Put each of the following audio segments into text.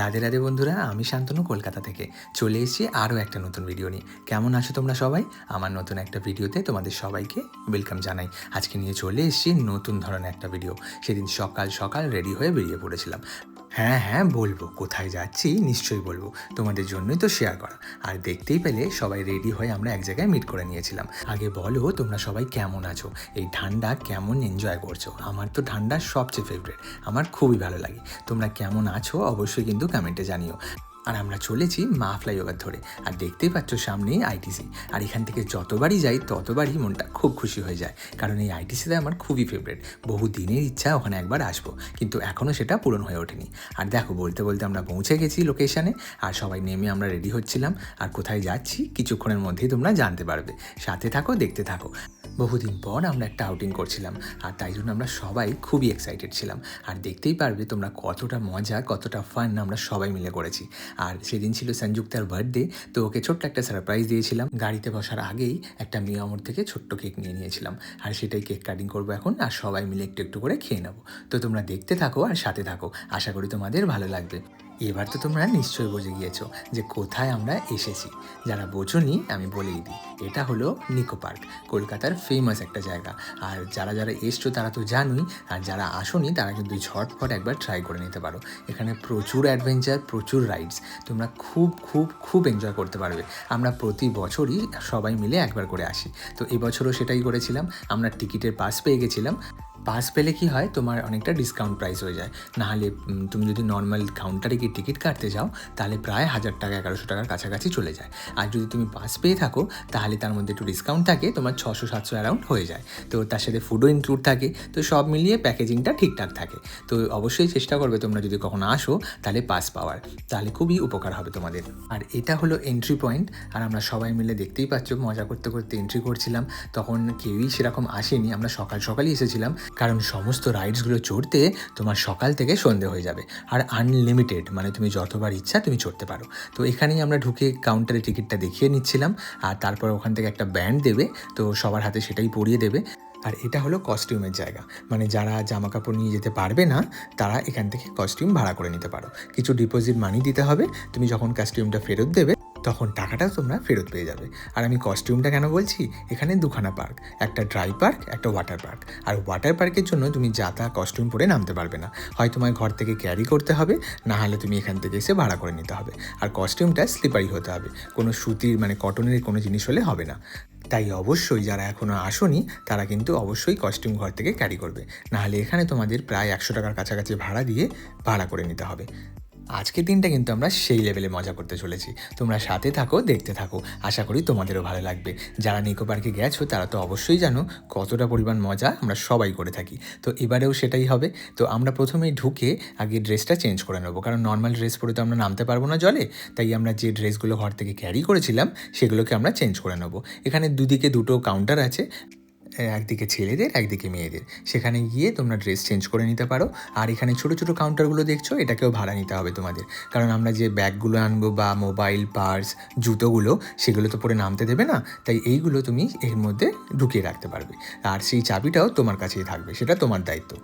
রাধে রাধে বন্ধুরা, আমি শান্তনু কলকাতা থেকে চলে এসেছি আরও একটা নতুন ভিডিও নিয়ে। কেমন আছো তোমরা সবাই? আমার নতুন একটা ভিডিওতে তোমাদের সবাইকে ওয়েলকাম জানাই। আজকে নিয়ে চলে এসেছি নতুন ধরনের একটা ভিডিও। সেদিন সকাল সকাল রেডি হয়ে বেরিয়ে পড়েছিলাম। হ্যাঁ বলবো, কোথায় যাচ্ছি নিশ্চয়ই বলবো, তোমাদের জন্যই তো শেয়ার করা। আর দেখতেই পেলে সবাই রেডি হয়ে আমরা এক জায়গায় মিট করে নিয়েছিলাম। আগে বলো তোমরা সবাই কেমন আছো, এই ঠান্ডা কেমন এনজয় করছো? আমার তো ঠান্ডা সবচেয়ে ফেভারিট, আমার খুবই ভালো লাগে। তোমরা কেমন আছো অবশ্যই কিন্তু কমেন্টে জানিও। আর আমরা চলেছি মা ফ্লাইওভার ধরে, আর দেখতেই পাচ্ছ সামনেই আইটিসি। আর এখান থেকে যতবারই যাই ততবারই মনটা খুব খুশি হয়ে যায়, কারণ এই আইটিসিতে আমার খুবই ফেভারিট। বহু দিনের ইচ্ছা ওখানে একবার আসবো, কিন্তু এখনও সেটা পূরণ হয়ে ওঠেনি। আর দেখো বলতে বলতে আমরা পৌঁছে গেছি লোকেশানে, আর সবাই নেমে আমরা রেডি হচ্ছিলাম। আর কোথায় যাচ্ছি কিছুক্ষণের মধ্যেই তোমরা জানতে পারবে। সাথে থাকো, দেখতে থাকো। বহুদিন পর আমরা একটা আউটিং করছিলাম, আর তাই জন্য আমরা সবাই খুবই এক্সাইটেড ছিলাম। আর দেখতেই পারবে তোমরা কতটা মজা, কতটা ফান আমরা সবাই মিলে করেছি। আর সেদিন ছিল সংযুক্তার বার্থডে, তো ওকে ছোট্ট একটা সারপ্রাইজ দিয়েছিলাম। গাড়িতে বসার আগেই একটা মিয়ামোর থেকে ছোট্ট কেক নিয়ে নিয়েছিলাম, আর সেটাই কেক কাটিং করবো এখন, আর সবাই মিলে একটু একটু করে খেয়ে নেবো। তো তোমরা দেখতে থাকো আর সাথে থাকো, আশা করি তোমাদের ভালো লাগবে। এবার তো তোমরা নিশ্চয়ই বুঝে গিয়েছো যে কোথায় আমরা এসেছি। যারা বোঝোনি আমি বলেই দিই, এটা হলো নিকো পার্ক, কলকাতার ফেমাস একটা জায়গা। আর যারা যারা এসছো তারা তো জানোই, আর যারা আসোনি তারা কিন্তু ঝটপট একবার ট্রাই করে নিতে পারো। এখানে প্রচুর অ্যাডভেঞ্চার, প্রচুর রাইডস, তোমরা খুব খুব খুব এনজয় করতে পারবে। আমরা প্রতি বছরই সবাই মিলে একবার করে আসি, তো এবছরও সেটাই করেছিলাম। আমরা টিকিটের পাস পেয়ে গেছিলাম। পাস পেলে কি হয়, তোমার অনেকটা ডিসকাউন্ট প্রাইস হয়ে যায়। নাহলে তুমি যদি নর্মাল কাউন্টারে গিয়ে টিকিট কাটতে যাও তাহলে প্রায় 1000 টাকা 1100 টাকার কাছাকাছি চলে যায়। আর যদি তুমি পাস পেয়ে থাকো তাহলে তার মধ্যে একটু ডিসকাউন্ট থাকে, তোমার 600-700 অ্যারাউন্ড হয়ে যায়। তো তার সাথে ফুডও ইনক্লুড থাকে, তো সব মিলিয়ে প্যাকেজিংটা ঠিকঠাক থাকে। তো অবশ্যই চেষ্টা করবে তোমরা যদি কখনো আসো তাহলে পাস পাওয়ার, তাহলে খুবই উপকার হবে তোমাদের। আর এটা হলো এন্ট্রি পয়েন্ট, আর আমরা সবাই মিলে দেখতেই পাচ্ছ মজা করতে করতে এন্ট্রি করছিলাম। তখন কেউই সেরকম আসেনি, আমরা সকাল সকালই এসেছিলাম, কারণ সমস্ত রাইডসগুলো চড়তে তোমার সকাল থেকে সন্ধে হয়ে যাবে। আর আনলিমিটেড, মানে তুমি যতবার ইচ্ছা তুমি চড়তে পারো। তো এখানেই আমরা ঢুকে কাউন্টারে টিকিটটা দেখিয়ে নিচ্ছিলাম, আর তারপর ওখান থেকে একটা ব্যান্ড দেবে, তো সবার হাতে সেটাই পরিয়ে দেবে। আর এটা হলো কস্টিউমের জায়গা, মানে যারা জামা কাপড় নিয়ে যেতে পারবে না তারা এখান থেকে কস্টিউম ভাড়া করে নিতে পারো। কিছু ডিপোজিট মানি দিতে হবে, তুমি যখন কস্টিউমটা ফেরত দেবে তখন টাকাটা তোমরা ফেরত পেয়ে যাবে। আর আমি কস্টিউমটা কেন বলছি, এখানে দুখানা পার্ক, একটা ড্রাই পার্ক, একটা ওয়াটার পার্ক। আর ওয়াটার পার্কের জন্য তুমি যা তা কস্টিউম পরে নামতে পারবে না, হয় তোমার ঘর থেকে ক্যারি করতে হবে, না হলে তুমি এখান থেকে এসে ভাড়া করে নিতে হবে। আর কস্টিউমটা স্লিপারি হতে হবে, কোনো সুতির মানে কটনের কোনো জিনিস হলে হবে না। তাই অবশ্যই যারা এখনও আসোনি তারা কিন্তু অবশ্যই কস্টিউম ঘর থেকে ক্যারি করবে, নাহলে এখানে তোমাদের প্রায় 100 টাকার কাছাকাছি ভাড়া দিয়ে ভাড়া করে নিতে হবে। আজকের দিনটা কিন্তু আমরা সেই লেভেলে মজা করতে চলেছি। তোমরা সাথে থাকো, দেখতে থাকো, আশা করি তোমাদেরও ভালো লাগবে। যারা নিকো পার্কে গেছো তারা তো অবশ্যই জানো কতটা পরিমাণ মজা আমরা সবাই করে থাকি। তো এবারেও সেটাই হবে। তো আমরা প্রথমেই ঢুকে আগে ড্রেসটা চেঞ্জ করে নেবো, কারণ নর্মাল ড্রেস পরে তো আমরা নামতে পারবো না জলে। তাই আমরা যে ড্রেসগুলো ঘর থেকে ক্যারি করেছিলাম সেগুলোকে আমরা চেঞ্জ করে নেবো। এখানে দুদিকে দুটো কাউন্টার আছে, একদিকে ছেলেদের একদিকে মেয়েদের, সেখানে গিয়ে তোমরা ড্রেস চেঞ্জ করে নিতে পারো। আর এখানে ছোটো ছোটো কাউন্টারগুলো দেখছো, এটাকেও ভাড়া নিতে হবে তোমাদের, কারণ আমরা যে ব্যাগগুলো আনবো বা মোবাইল, পার্স, জুতোগুলো, সেগুলো তো পরে নামতে দেবে না, তাই এইগুলো তুমি এর মধ্যে ঢুকিয়ে রাখতে পারবে। আর সেই চাবিটাও তোমার কাছেই থাকবে, সেটা তোমার দায়িত্ব।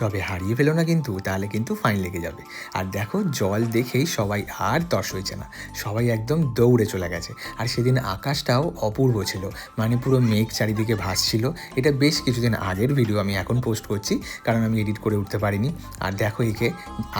তবে হারিয়ে ফেলো না কিন্তু, তাহলে কিন্তু ফাইন লেগে যাবে। আর দেখো জল দেখেই সবাই আর তর্স হয়েছে না, সবাই একদম দৌড়ে চলে গেছে। আর সেদিন আকাশটাও অপূর্ব ছিল, মানে পুরো মেঘ চারিদিকে ভাসছিল। এটা বেশ কিছুদিন আগের ভিডিও, আমি এখন পোস্ট করছি কারণ আমি এডিট করে উঠতে পারিনি। আর দেখো একে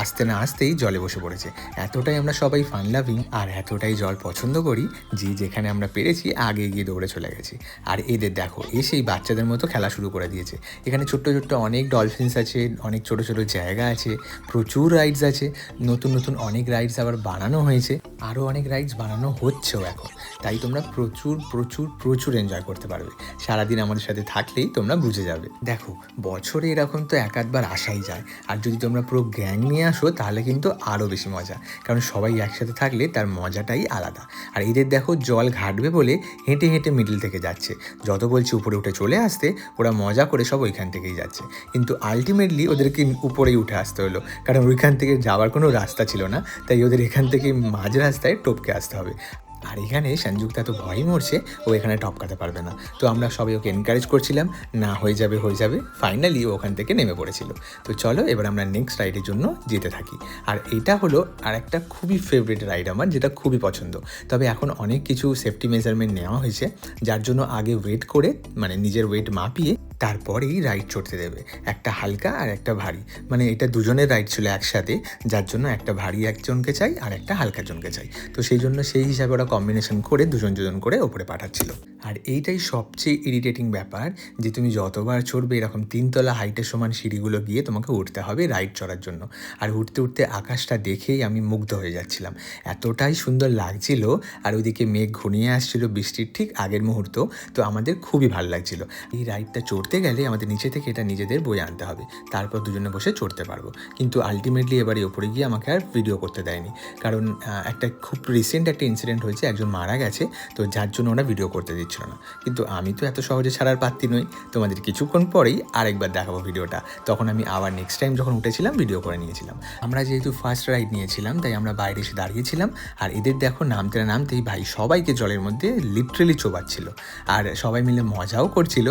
আসতে না আসতেই জলে বসে পড়েছে। এতটাই আমরা সবাই ফান লাভিং আর এতটাই জল পছন্দ করি যে যেখানে আমরা পেরেছি আগে গিয়ে দৌড়ে চলে গেছি। আর এদের দেখো এসেই বাচ্চাদের মতো খেলা শুরু করে দিয়েছে। এখানে ছোট্ট ছোট্ট অনেক ডলফিনস আছে, অনেক ছোট ছোট জায়গা আছে, প্রচুর রাইডস আছে, নতুন নতুন অনেক রাইডস আবার বানানো হয়েছে, আরও অনেক রাইডস বানানো হচ্ছেও এখন। তাই তোমরা প্রচুর প্রচুর প্রচুর এনজয় করতে পারবে। সারাদিন আমাদের সাথে থাকলেই তোমরা বুঝে যাবে। দেখো বছরে এরকম তো এক আধবার আসাই যায়, আর যদি তোমরা পুরো গ্যাং নিয়ে আসো তাহলে কিন্তু আরও বেশি মজা, কারণ সবাই একসাথে থাকলে তার মজাটাই আলাদা। আর এদের দেখো জল ঘাটবে বলে হেঁটে হেঁটে মিডল থেকে যাচ্ছে, যত বলছি উপরে উঠে চলে আসতে ওরা মজা করে সব ওইখান থেকেই যাচ্ছে, কিন্তু আলটিমেটলি ওদেরকে উপরেই উঠে আসতে হলো, কারণ ওইখান থেকে যাওয়ার কোনো রাস্তা ছিল না, তাই ওদের এখান থেকে মাঝ রাস্তায় টপকে আসতে হবে। আর এখানে সংযুক্তা তো ভয়ই মরছে, ও এখানে টপকাতে পারবে না। তো আমরা সবাই ওকে এনকারেজ করছিলাম, না হয়ে যাবে হয়ে যাবে। ফাইনালি ও ওখান থেকে নেমে পড়েছিল। তো চলো এবার আমরা নেক্সট রাইডের জন্য যেতে থাকি। আর এটা হলো আর একটা খুবই ফেভারিট রাইড আমার, যেটা খুবই পছন্দ। তবে এখন অনেক কিছু সেফটি মেজারমেন্ট নেওয়া হয়েছে, যার জন্য আগে ওয়েট করে মানে নিজের ওয়েট মাপিয়ে তারপরেই রাইড চড়তে দেবে। একটা হালকা আর একটা ভারী, মানে এটা দুজনের রাইড ছিল একসাথে, যার জন্য একটা ভারী একজনকে চাই আর একটা হালকা জনকে চাই। তো সেই জন্য সেই হিসাবে ওরা কম্বিনেশন করে দুজন করে ওপরে পাঠাচ্ছিল। আর এইটাই সবচেয়ে ইরিটেটিং ব্যাপার, যে তুমি যতবার চড়বে এরকম 3 তলা হাইটের সমান সিঁড়িগুলো গিয়ে তোমাকে উঠতে হবে রাইড চড়ার জন্য। আর উঠতে উঠতে আকাশটা দেখেই আমি মুগ্ধ হয়ে যাচ্ছিলাম, এতটাই সুন্দর লাগছিল। আর ওইদিকে মেঘ ঘনিয়ে আসছিল বৃষ্টির ঠিক আগের মুহূর্ত। তো আমাদের খুবই ভালো লাগছিল। এই রাইডটা চড়তে গেলে আমাদের নিচে থেকে এটা নিজেদের বয়ে আনতে হবে, তারপর দুজনে বসে চড়তে পারবো। কিন্তু আলটিমেটলি এবারে ওপরে গিয়ে আমাকে আর ভিডিও করতে দেয়নি, কারণ একটা খুব রিসেন্ট একটা ইনসিডেন্ট হয়েছে, একজন মারা গেছে। তো যার জন্য ওরা ভিডিও করতে দিচ্ছিল না। কিন্তু আমি তো এত সহজে ছাড়ার পাত্রী নই, তোমাদের কিছুক্ষণ পরেই আরেকবার দেখাবো ভিডিওটা। তখন আমি আবার নেক্সট টাইম যখন উঠেছিলাম ভিডিও করে নিয়েছিলাম। আমরা যেহেতু ফার্স্ট রাইড নিয়েছিলাম, তাই আমরা বাইরে এসে দাঁড়িয়েছিলাম। আর এদের দেখো নামতে না নামতেই ভাই সবাইকে জলের মধ্যে লিটারেলি চোবাচ্ছিল, আর সবাই মিলে মজাও করছিল।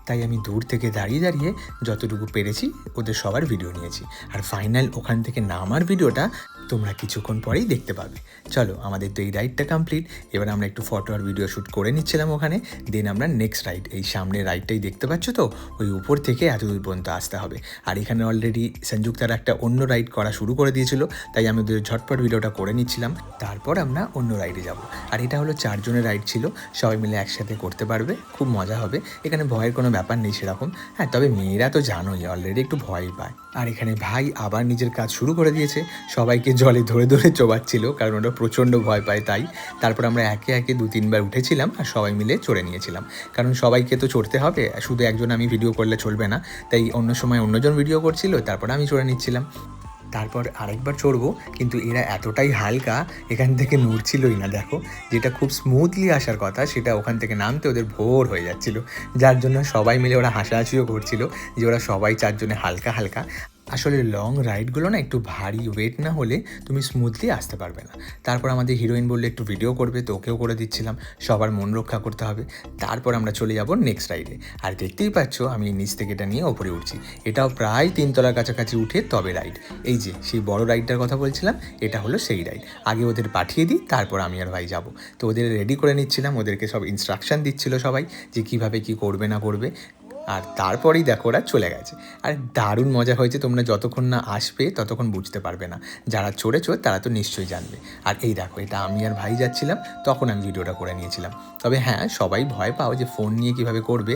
তাই আমি দূর থেকে দাঁড়িয়ে দাঁড়িয়ে যতটুকু পেরেছি ওদের সবার ভিডিও নিয়েছি। আর ফাইনাল ওখান থেকে নামার ভিডিওটা তোমরা কিছুক্ষণ পরেই দেখতে পাবে। চলো, আমাদের তো এই রাইডটা কমপ্লিট। এবার আমরা একটু ফটো আর ভিডিও শ্যুট করে নিচ্ছিলাম ওখানে। দেন আমরা নেক্সট রাইড, এই সামনের রাইডটাই দেখতে পাচ্ছ তো, ওই উপর থেকে এত দূর পর্যন্ত আসতে হবে। আর এখানে অলরেডি সংযুক্তার একটা অন্য রাইড করা শুরু করে দিয়েছিল, তাই আমি ওদের ঝটপট ভিডিওটা করে নিচ্ছিলাম। তারপর আমরা অন্য রাইডে যাব। আর এটা হলো 4 জনের রাইড ছিল, সবাই মিলে একসাথে করতে পারবে, খুব মজা হবে। এখানে ভয়ের কোনো ব্যাপার নেই সেরকম। হ্যাঁ, তবে মেয়েরা তো জানোই অলরেডি একটু ভয় পায়। আর এখানে ভাই আবার নিজের কাজ শুরু করে দিয়েছে, সবাইকে জলে ধরে ধরে চোবাচ্ছিল, কারণ ওটা প্রচণ্ড ভয় পায় তাই। তারপর আমরা একে একে 2-3 বার উঠেছিলাম আর সবাই মিলে চড়ে নিয়েছিলাম, কারণ সবাইকে তো চড়তে হবে, শুধু একজন আমি ভিডিও করলে চলবে না। তাই অন্য সময় অন্যজন ভিডিও করছিল, তারপর আমি চড়ে নিচ্ছিলাম। তারপর আরেকবার চড়বো, কিন্তু এরা এতটাই হালকা এখান থেকে নড়ছিলই না। দেখো, যেটা খুব স্মুথলি আসার কথা সেটা ওখান থেকে নামতে ওদের ভোর হয়ে যাচ্ছিল, যার জন্য সবাই মিলে ওরা হাসাহাসিও করছিল যে ওরা সবাই 4 জনে হালকা হালকা। আসলে লং রাইডগুলো না একটু ভারী ওয়েট না হলে তুমি স্মুথলি আসতে পারবে না। তারপর আমাদের হিরোইন বললে একটু ভিডিও করবে, তো ওকেও করে দিচ্ছিলাম, সবার মন রক্ষা করতে হবে। তারপর আমরা চলে যাব নেক্সট রাইডে। আর দেখতেই পাচ্ছ আমি নিচ থেকে এটা নিয়ে ওপরে উঠছি, এটাও প্রায় 3 তলার কাছাকাছি উঠে তবে রাইড। এই যে সেই বড় রাইডটার কথা বলছিলাম, এটা হলো সেই রাইড। আগে ওদের পাঠিয়ে দিই, তারপর আমি আর ভাই যাব। তো ওদের রেডি করে নিচ্ছিলাম, ওদেরকে সব ইনস্ট্রাকশান দিচ্ছিল সবাই, যে কীভাবে কী করবে না করবে। আর তারপরেই দেখো ওরা চলে গেছে। আর দারুণ মজা হয়েছে, তোমরা যতক্ষণ না আসবে ততক্ষণ বুঝতে পারবে না, যারা চড়েছো তারা তো নিশ্চয়ই জানবে। আর এই দেখো, এটা আমি আর ভাই যাচ্ছিলাম, তখন আমি ভিডিওটা করে নিয়েছিলাম। তবে হ্যাঁ, সবাই ভয় পাও যে ফোন নিয়ে কীভাবে করবে,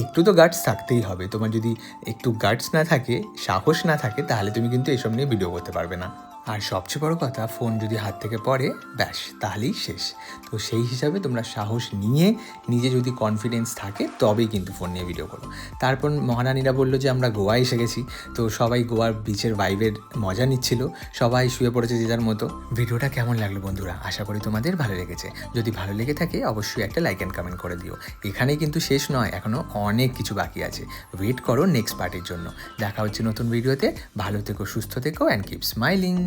একটু তো গার্ডস থাকতেই হবে। তোমার যদি একটু গার্ডস না থাকে, সাহস না থাকে, তাহলে তুমি কিন্তু এসব নিয়ে ভিডিও করতে পারবে না। আর সবচেয়ে বড় কথা, ফোন যদি হাত থেকে পড়ে ব্যাস, তাহলেই শেষ। তো সেই হিসাবে তোমরা সাহস নিয়ে, নিজে যদি কনফিডেন্স থাকে তবেই কিন্তু ফোন নিয়ে ভিডিও করো। তারপর মহারানীরা বললো যে আমরা গোয়া এসে গেছি, তো সবাই গোয়ার বিচের ভাইবের মজা নিচ্ছিল, সবাই শুয়ে পড়েছে যে যার মতো। ভিডিওটা কেমন লাগলো বন্ধুরা? আশা করি তোমাদের ভালো লেগেছে। যদি ভালো লেগে থাকে অবশ্যই একটা লাইক অ্যান্ড কমেন্ট করে দিও। এখানেই কিন্তু শেষ নয়, এখনও অনেক কিছু বাকি আছে। ওয়েট করো নেক্সট পার্টির জন্য। দেখা হচ্ছে নতুন ভিডিওতে। ভালো থেকো, সুস্থ থেকো, অ্যান্ড কিপ স্মাইলিং।